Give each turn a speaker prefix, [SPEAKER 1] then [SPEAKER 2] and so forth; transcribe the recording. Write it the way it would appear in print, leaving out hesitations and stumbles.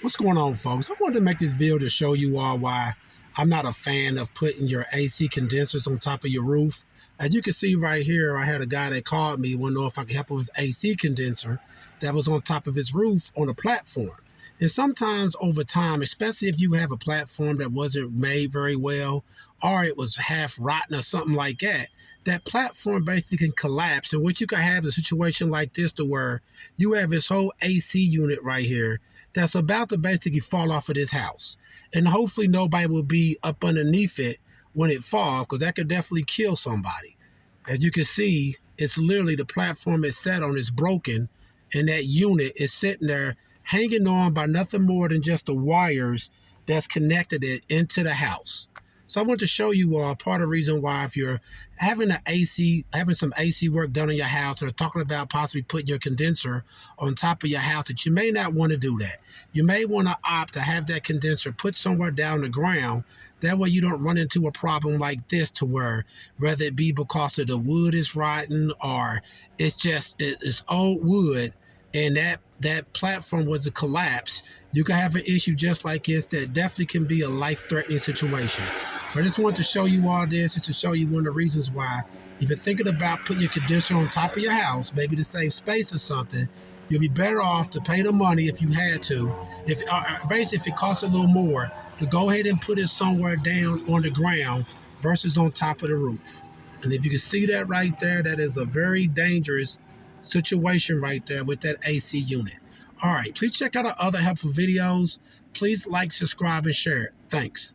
[SPEAKER 1] What's going on, folks? I wanted to make this video to show you all why I'm not a fan of putting your AC condensers on top of your roof. As you can see right here, I had a guy that called me, wanted to know if I could help with his AC condenser that was on top of his roof on a platform. And sometimes over time, especially if you have a platform that wasn't made very well, or it was half rotten or something like that, that platform basically can collapse. And what you can have is a situation like this to where you have this whole AC unit right here that's about to basically fall off of this house. And hopefully nobody will be up underneath it when it falls, because that could definitely kill somebody. As you can see, it's literally the platform it's set on is broken, and that unit is sitting there hanging on by nothing more than just the wires that's connected it into the house. So I want to show you all part of the reason why, if you're having some AC work done on your house, or talking about possibly putting your condenser on top of your house, that you may not want to do that. You may want to opt to have that condenser put somewhere down the ground. That way you don't run into a problem like this, to where whether it be because of the wood is rotten, or it's old wood, and that platform was a collapse, you can have an issue just like this that definitely can be a life-threatening situation. So I just wanted to show you all this, just to show you one of the reasons why, if you're thinking about putting your condenser on top of your house, maybe to save space or something, you'll be better off to pay the money if you had to. Basically, if it costs a little more, to go ahead and put it somewhere down on the ground versus on top of the roof. And if you can see that right there, that is a very dangerous situation right there with that AC unit. All right, please check out our other helpful videos. Please like, subscribe, and share it. Thanks.